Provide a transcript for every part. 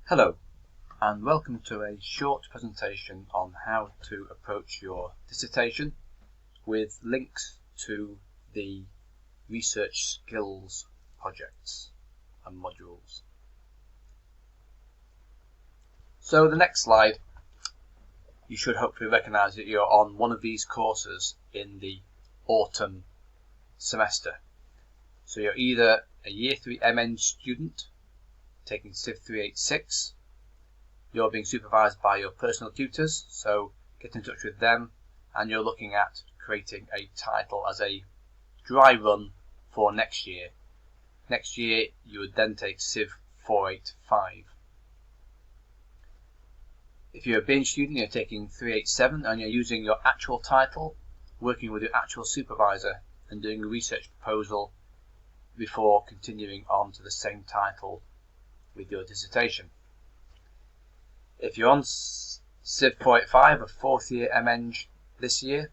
Hello, and welcome to a short presentation on how to approach your dissertation with links to the research skills projects and modules. So the next slide, you should hopefully recognise that you're on one of these courses in the autumn semester. So you're either a Year 3 MN student taking Civ 386, you're being supervised by your personal tutors, so get in touch with them, and you're looking at creating a title as a dry run for next year. Next year you would then take Civ 485. If you're a binge student, you're taking 387 and you're using your actual title, working with your actual supervisor and doing a research proposal before continuing on to the same title with your dissertation. If you're on Civ 485, a fourth year MEng this year,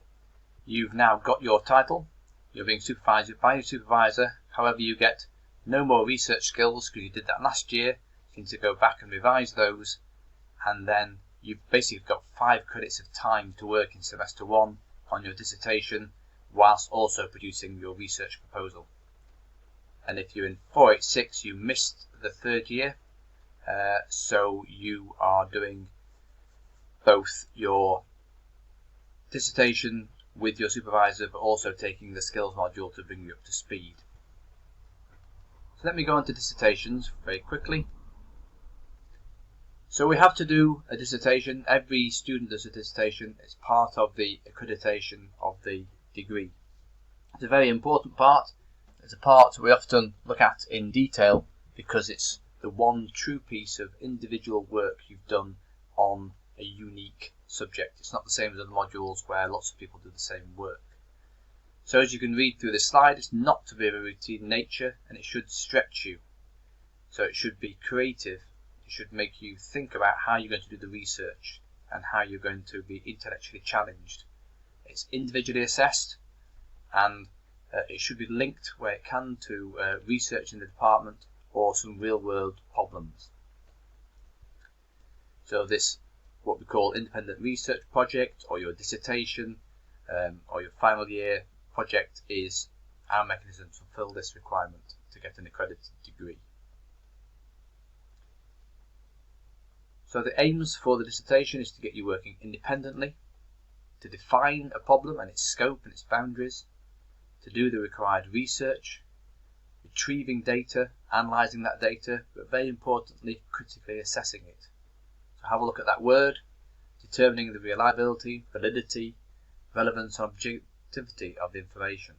you've now got your title, you're being supervised by your supervisor, however you get no more research skills because you did that last year, you need to go back and revise those, and then you've basically got 5 credits of time to work in semester 1 on your dissertation whilst also producing your research proposal. And if you're in 486, you missed the third year, so you are doing both your dissertation with your supervisor but also taking the skills module to bring you up to speed. So let me go on to dissertations very quickly. So we have to do a dissertation. Every student does a dissertation. It's part of the accreditation of the degree. It's a very important part. It's a part we often look at in detail because it's the one true piece of individual work you've done on a unique subject. It's not the same as other modules where lots of people do the same work. So as you can read through this slide, it's not to be of a routine nature and it should stretch you. So it should be creative. It should make you think about how you're going to do the research and how you're going to be intellectually challenged. It's individually assessed and it should be linked where it can to research in the department or some real-world problems. So this, what we call independent research project, or your dissertation, or your final year project, is our mechanism to fulfill this requirement to get an accredited degree. So the aims for the dissertation is to get you working independently, to define a problem and its scope and its boundaries, to do the required research, retrieving data, analysing that data, but very importantly, critically assessing it. So have a look at that word, determining the reliability, validity, relevance and objectivity of the information.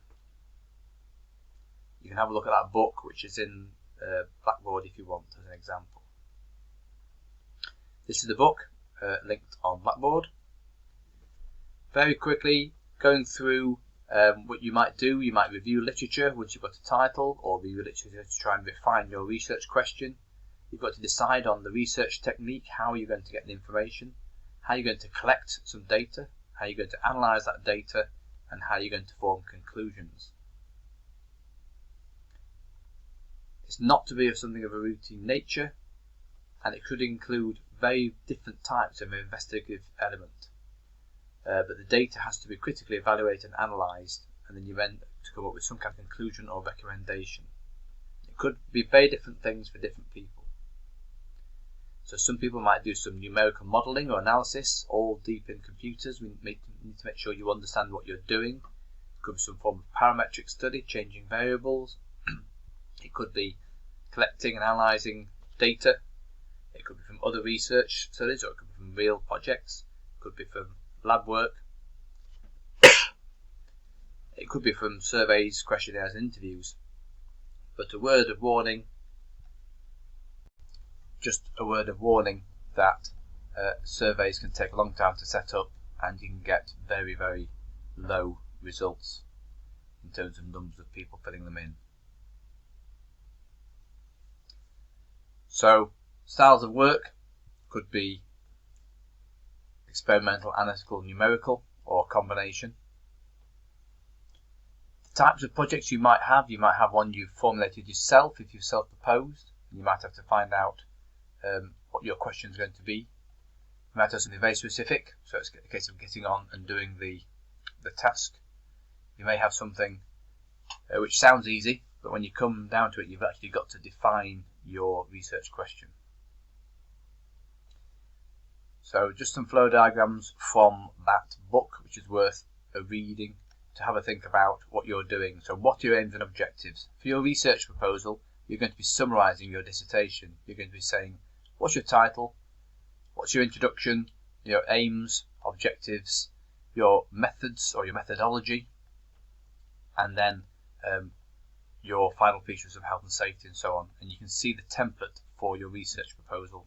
You can have a look at that book, which is in Blackboard if you want, as an example. This is the book, linked on Blackboard. Very quickly, going through what you might do, you might review literature once you've got a title, or review literature to try and refine your research question. You've got to decide on the research technique, how you're going to get the information, how you're going to collect some data, how you're going to analyse that data, and how you're going to form conclusions. It's not to be of something of a routine nature, and it could include very different types of investigative element. But the data has to be critically evaluated and analysed, and then you then to come up with some kind of conclusion or recommendation. It could be very different things for different people. So some people might do some numerical modelling or analysis, all deep in computers. We need to make sure you understand what you're doing. It could be some form of parametric study, changing variables. It could be collecting and analysing data. It could be from other research studies, or it could be from real projects. It could be from lab work. It could be from surveys, questionnaires and interviews. But a word of warning, just a word of warning that surveys can take a long time to set up and you can get very, very low results in terms of numbers of people filling them in. So styles of work could be experimental, analytical, numerical, or a combination. The types of projects you might have one you've formulated yourself if you've self-proposed. You might have to find out what your question is going to be. You might have something very specific, so it's a case of getting on and doing the task. You may have something which sounds easy, but when you come down to it, you've actually got to define your research question. So just some flow diagrams from that book, which is worth a reading to have a think about what you're doing. So what are your aims and objectives? For your research proposal, you're going to be summarising your dissertation. You're going to be saying, what's your title? What's your introduction? Your aims, objectives, your methods or your methodology, and then your final features of health and safety and so on. And you can see the template for your research proposal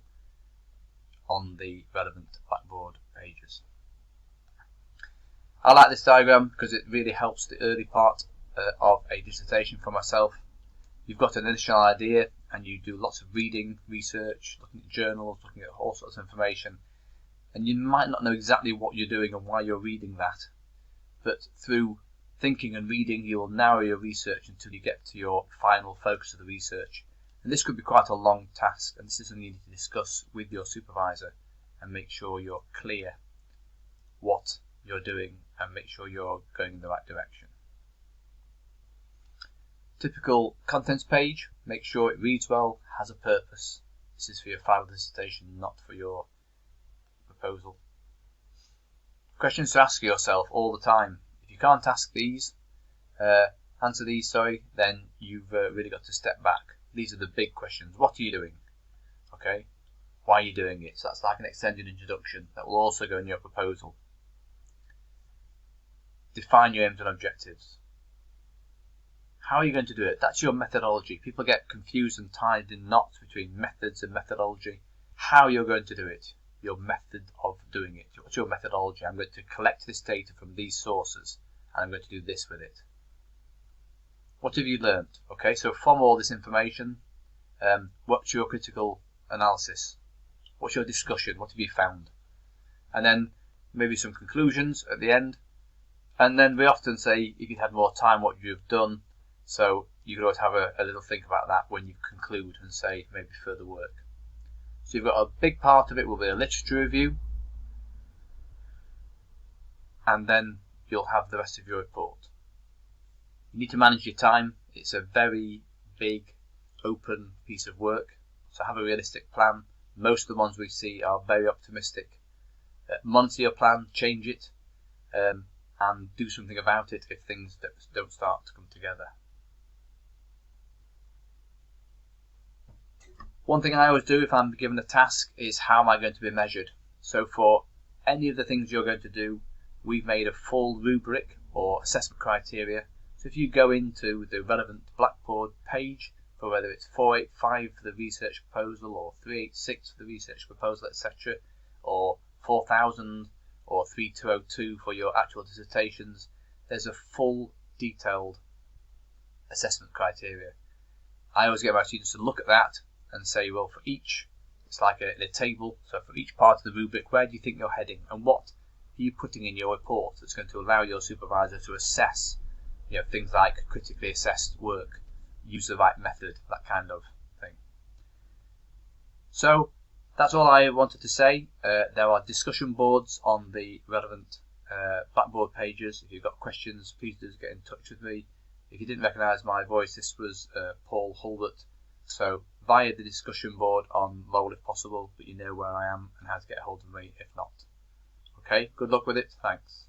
on the relevant Blackboard pages. I like this diagram because it really helps the early part of a dissertation for myself. You've got an initial idea and you do lots of reading, research, looking at journals, looking at all sorts of information, and you might not know exactly what you're doing and why you're reading that, but through thinking and reading you will narrow your research until you get to your final focus of the research. And this could be quite a long task, and this is something you need to discuss with your supervisor and make sure you're clear what you're doing and make sure you're going in the right direction. Typical contents page, make sure it reads well, has a purpose. This is for your final dissertation, not for your proposal. Questions to ask yourself all the time. If you can't answer these, then you've really got to step back. These are the big questions. What are you doing? Okay. Why are you doing it? So that's like an extended introduction that will also go in your proposal. Define your aims and objectives. How are you going to do it? That's your methodology. People get confused and tied in knots between methods and methodology. How you're going to do it. Your method of doing it. What's your methodology? I'm going to collect this data from these sources and I'm going to do this with it. What have you learned? Okay, so from all this information, what's your critical analysis? What's your discussion? What have you found? And then maybe some conclusions at the end. And then we often say, if you had more time, what you've done. So you could always have a little think about that when you conclude and say maybe further work. So you've got a big part of it will be a literature review. And then you'll have the rest of your report. You need to manage your time. It's a very big, open piece of work. So have a realistic plan. Most of the ones we see are very optimistic. Monitor your plan, change it, and do something about it if things don't start to come together. One thing I always do if I'm given a task is how am I going to be measured? So for any of the things you're going to do, we've made a full rubric or assessment criteria. So if you go into the relevant Blackboard page for whether it's 485 for the research proposal or 386 for the research proposal, etc., or 4000 or 3202 for your actual dissertations, there's a full detailed assessment criteria. I always get my students to look at that and say, well, for each, it's like a table, so for each part of the rubric, where do you think you're heading and what are you putting in your report that's going to allow your supervisor to assess things like critically assessed work, use the right method, that kind of thing. So that's all I wanted to say. There are discussion boards on the relevant Blackboard pages. If you've got questions, please do get in touch with me. If you didn't recognise my voice, this was Paul Hulbert. So via the discussion board on Lowell if possible, but you know where I am and how to get a hold of me if not. Okay, good luck with it. Thanks.